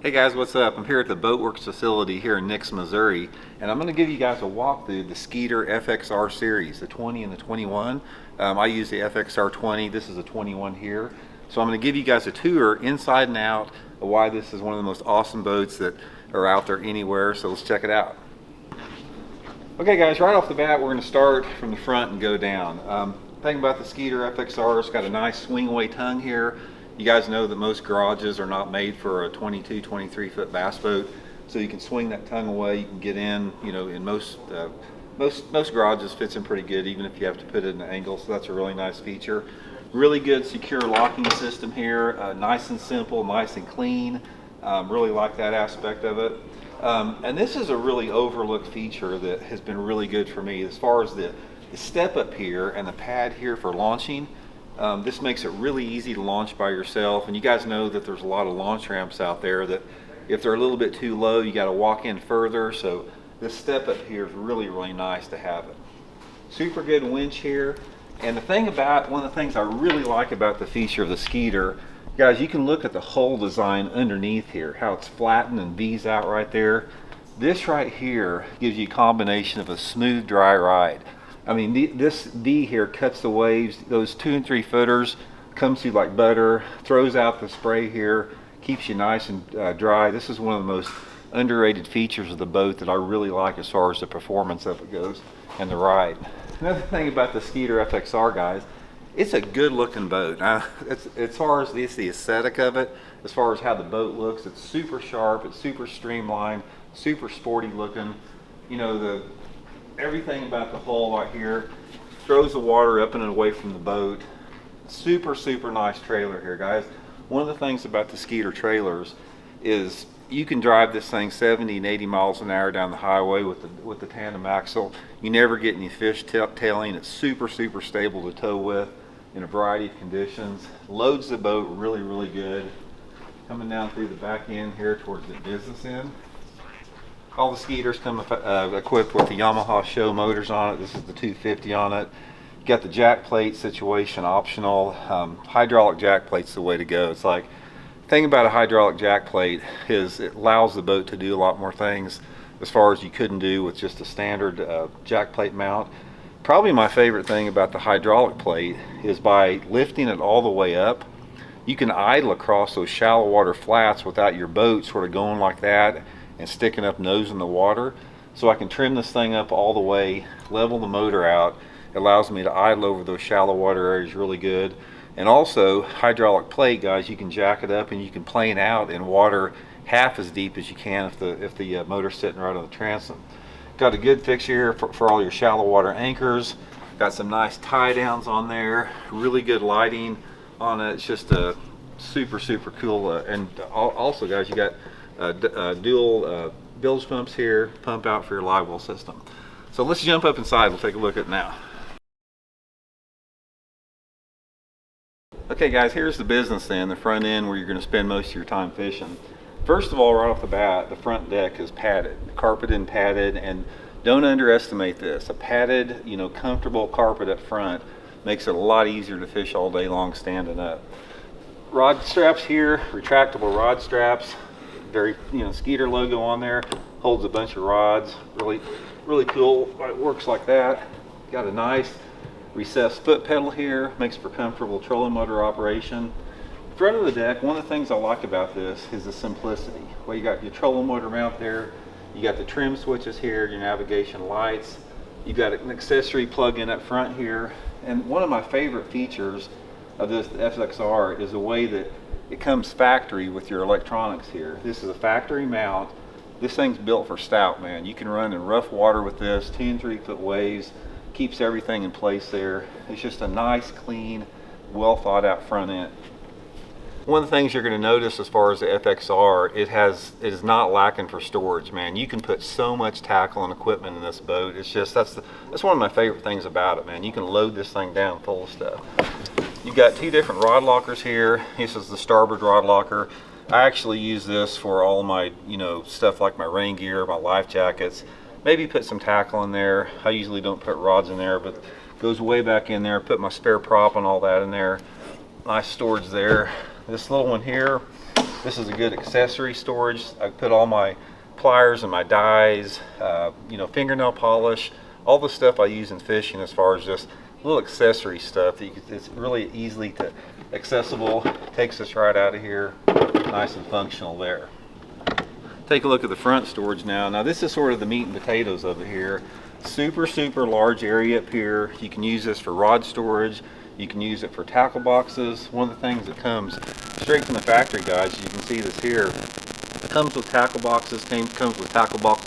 Hey guys, what's up? I'm here at the Boatwrx facility here in Nix, Missouri, and I'm going to give you guys a walkthrough of the Skeeter FXR series, the 20 and the 21. I use the FXR 20, this is a 21 here. So I'm going to give you guys a tour inside and out of why this is one of the most awesome boats that are out there anywhere, so let's check it out. Okay guys, right off the bat we're going to start from the front and go down. Thing about the Skeeter FXR, it's got a nice swing away tongue here. You guys know that most garages are not made for a 22, 23 foot bass boat, so you can swing that tongue away. You can get in, you know, in most garages fits in pretty good, even if you have to put it in an angle. So that's a really nice feature. Really good secure locking system here, nice and simple, nice and clean. Really like that aspect of it. And this is a really overlooked feature that has been really good for me as far as the step up here and the pad here for launching. This makes it really easy to launch by yourself, and you guys know that there's a lot of launch ramps out there that if they're a little bit too low you got to walk in further, so this step up here is really nice to have it. Super good winch here, and one of the things I really like about the feature of the Skeeter, guys, you can look at the hull design underneath here, how it's flattened and V's out right there. This right here gives you a combination of a smooth dry ride. I mean, this V here cuts the waves. Those 2 and 3 footers comes through like butter, throws out the spray here, keeps you nice and dry. This is one of the most underrated features of the boat that I really like as far as the performance of it goes and the ride. Another thing about the Skeeter FXR, guys, it's a good looking boat. As far as the aesthetic of it, as far as how the boat looks, it's super sharp, it's super streamlined, super sporty looking. You know, everything about the hull right here throws the water up and away from the boat. Super nice trailer here, guys. One of the things about the Skeeter trailers is you can drive this thing 70 and 80 miles an hour down the highway with the tandem axle. You never get any fish tailing. It's super stable to tow with in a variety of conditions. Loads the boat really good. Coming down through the back end here towards the business end. All the Skeeters come equipped with the Yamaha show motors on it. This is the 250 on it. You got the jack plate situation optional. Hydraulic jack plate's the way to go. It's like, the thing about a hydraulic jack plate is it allows the boat to do a lot more things as far as you couldn't do with just a standard jack plate mount. Probably my favorite thing about the hydraulic plate is by lifting it all the way up, you can idle across those shallow water flats without your boat sort of going like that and sticking up nose in the water. So I can trim this thing up all the way, level the motor out. It allows me to idle over those shallow water areas really good. And also, hydraulic plate, guys, you can jack it up and you can plane out in water half as deep as you can if the motor's sitting right on the transom. Got a good fixture here for all your shallow water anchors. Got some nice tie downs on there. Really good lighting on it. It's just a super cool. And also, guys, you got dual bilge pumps here, pump out for your live well system. So let's jump up inside. We'll take a look at it now. Okay guys, here's the business end, the front end where you're going to spend most of your time fishing. First of all, right off the bat, the front deck is padded, carpeted and padded, and don't underestimate this. A padded, you know, comfortable carpet up front makes it a lot easier to fish all day long standing up. Rod straps here, retractable rod straps. Very, you know, Skeeter logo on there, holds a bunch of rods. Really cool. It works like that. Got a nice recessed foot pedal here, makes for comfortable trolling motor operation. Front of the deck, one of the things I like about this is the simplicity. Well, you got your trolling motor mount there, you got the trim switches here, your navigation lights, you got an accessory plug-in up front here, and one of my favorite features of this FXR is the way that it comes factory with your electronics here. This is a factory mount. This thing's built for stout, man. You can run in rough water with this, 2 and 3 foot waves, keeps everything in place there. It's just a nice, clean, well thought out front end. One of the things you're going to notice as far as the FXR, it is not lacking for storage, man. You can put so much tackle and equipment in this boat. It's just, that's one of my favorite things about it, man. You can load this thing down full of stuff. You've got 2 different rod lockers here. This is the starboard rod locker. I actually use this for all my, you know, stuff like my rain gear, my life jackets. Maybe put some tackle in there. I usually don't put rods in there, but goes way back in there. Put my spare prop and all that in there. Nice storage there. This little one here, This is a good accessory storage. I put all my pliers and my dies, you know, fingernail polish, all the stuff I use in fishing as far as just little accessory stuff that it's really easily accessible. Takes us right out of here, nice and functional there. Take a look at the front storage now. Now this is sort of the meat and potatoes of it here. Super large area up here. You can use this for rod storage. You can use it for tackle boxes. One of the things that comes straight from the factory, guys, you can see this here. It comes with tackle boxes, comes with tackle box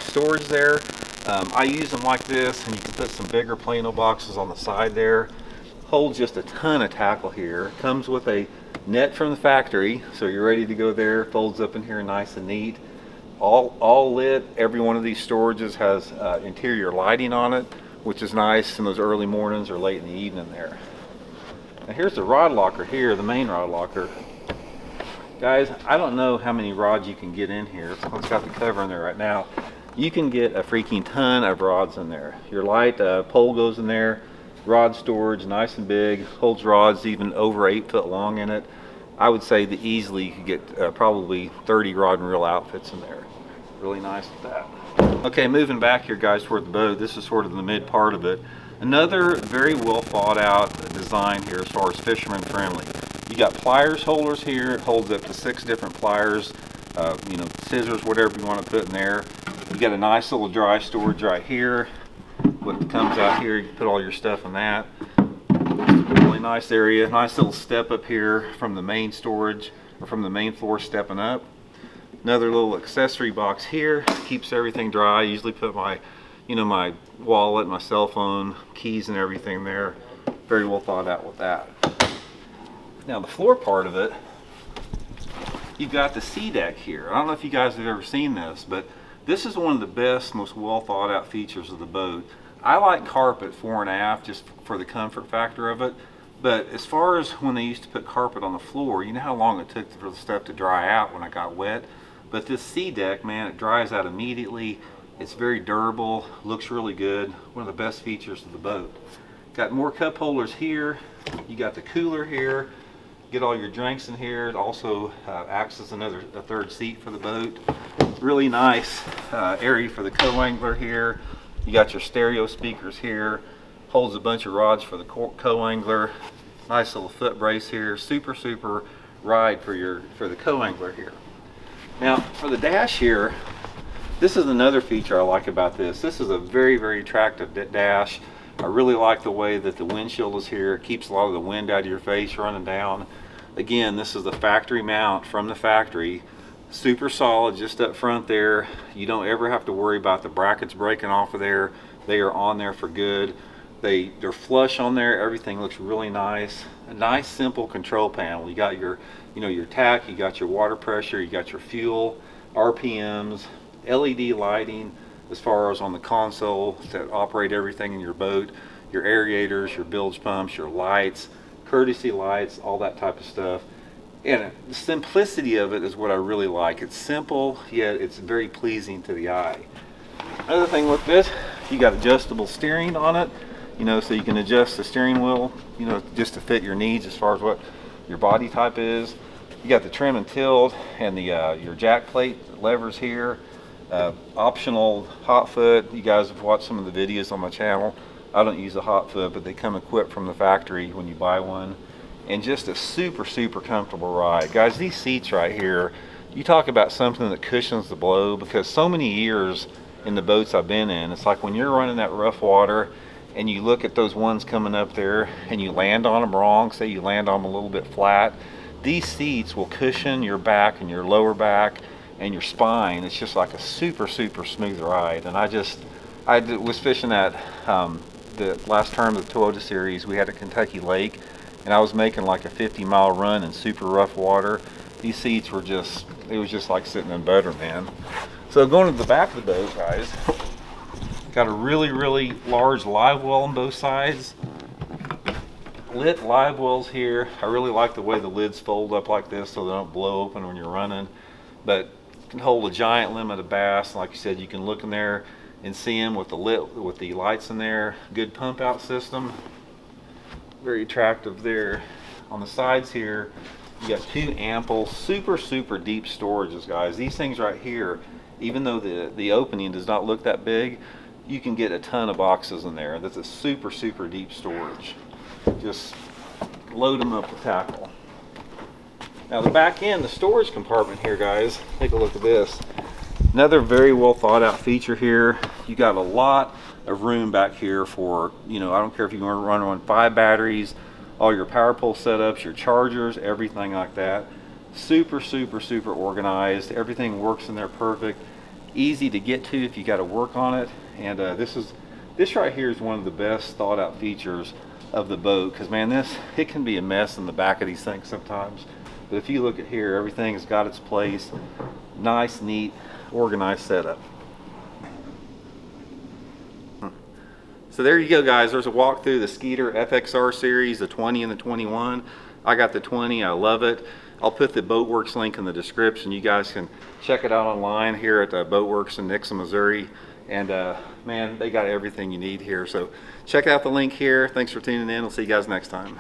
storage there. I use them like this, and you can put some bigger Plano boxes on the side there. Holds just a ton of tackle here. Comes with a net from the factory, so you're ready to go there. Folds up in here nice and neat. All lit. Every one of these storages has interior lighting on it, which is nice in those early mornings or late in the evening there. Now here's the rod locker here, the main rod locker. Guys, I don't know how many rods you can get in here. It's got the cover in there right now. You can get a freaking ton of rods in there. Your light pole goes in there. Rod storage, nice and big. Holds rods even over 8 foot long in it. I would say that easily you could get probably 30 rod and reel outfits in there. Really nice with that. Okay, moving back here, guys, toward the boat. This is sort of the mid part of it. Another very well thought out design here as far as fisherman friendly. You got pliers holders here. It holds up to 6 different pliers, you know, scissors, whatever you want to put in there. You got a nice little dry storage right here. What comes out here, you can put all your stuff in that. Really nice area. Nice little step up here from the main storage, or from the main floor stepping up. Another little accessory box here, keeps everything dry. I usually put my, you know, my wallet, my cell phone, keys and everything there. Very well thought out with that. Now the floor part of it, you've got the sea deck here. I don't know if you guys have ever seen this, but this is one of the best, most well thought out features of the boat. I like carpet fore and aft just for the comfort factor of it. But as far as when they used to put carpet on the floor, you know how long it took for the stuff to dry out when it got wet? But this sea deck, man, it dries out immediately. It's very durable, looks really good. One of the best features of the boat. Got more cup holders here. You got the cooler here. Get all your drinks in here. It also acts as a third seat for the boat. Really nice area for the co-angler here. You got your stereo speakers here. Holds a bunch of rods for the co-angler. Nice little foot brace here. Super ride for the co-angler here. Now for the dash here, this is another feature I like about this. This is a very attractive dash. I really like the way that the windshield is here. It keeps a lot of the wind out of your face running down. Again, this is the factory mount from the factory. Super solid just up front there. You don't ever have to worry about the brackets breaking off of there. They are on there for good. They're flush on there. Everything looks really nice. A nice simple control panel. You got your, you know, your tack, you got your water pressure, you got your fuel, RPMs, LED lighting as far as on the console to operate everything in your boat, your aerators, your bilge pumps, your lights, courtesy lights, all that type of stuff. And the simplicity of it is what I really like. It's simple, yet it's very pleasing to the eye. Another thing with this, you got adjustable steering on it, you know, so you can adjust the steering wheel, you know, just to fit your needs as far as what your body type is. You got the trim and tilt and the your jack plate levers here. Optional hot foot. You guys have watched some of the videos on my channel. I don't use a hot foot, but they come equipped from the factory when you buy one. And just a super comfortable ride. Guys, these seats right here, you talk about something that cushions the blow, because so many years in the boats I've been in, it's like when you're running that rough water and you look at those ones coming up there and you land on them wrong, say you land on them a little bit flat, these seats will cushion your back and your lower back and your spine. It's just like a super smooth ride. And I was fishing at the last term of the Toyota series. We had a Kentucky lake, and I was making like a 50-mile run in super rough water. These seats were just, it was just like sitting in butter, man. So going to the back of the boat, guys, got a really large live well on both sides. Lit live wells here. I really like the way the lids fold up like this so they don't blow open when you're running. But it can hold a giant limit of bass. Like you said, you can look in there and see them with the lights in there. Good pump out system. Very attractive there. On the sides here, You got two ample, super deep storages, guys. These things right here, even though the opening does not look that big, you can get a ton of boxes in there. That's a super deep storage. Just load them up with tackle. Now the back end, the storage compartment here, guys, take a look at this. Another very well thought out feature here. You got a lot of room back here for, you know, I don't care if you want to run on 5 batteries, all your power pole setups, your chargers, everything like that. Super organized. Everything works in there perfect. Easy to get to if you got to work on it. And this right here is one of the best thought out features of the boat, because man, it can be a mess in the back of these things sometimes. But if you look at here, everything's got its place. Nice, neat, organized setup. So there you go, guys. There's a walk through the Skeeter FXR series, the 20 and the 21. I got the 20. I love it. I'll put the Boatwrx link in the description. You guys can check it out online here at Boatwrx in Nixon, Missouri. And man, they got everything you need here. So check out the link here. Thanks for tuning in. I'll see you guys next time.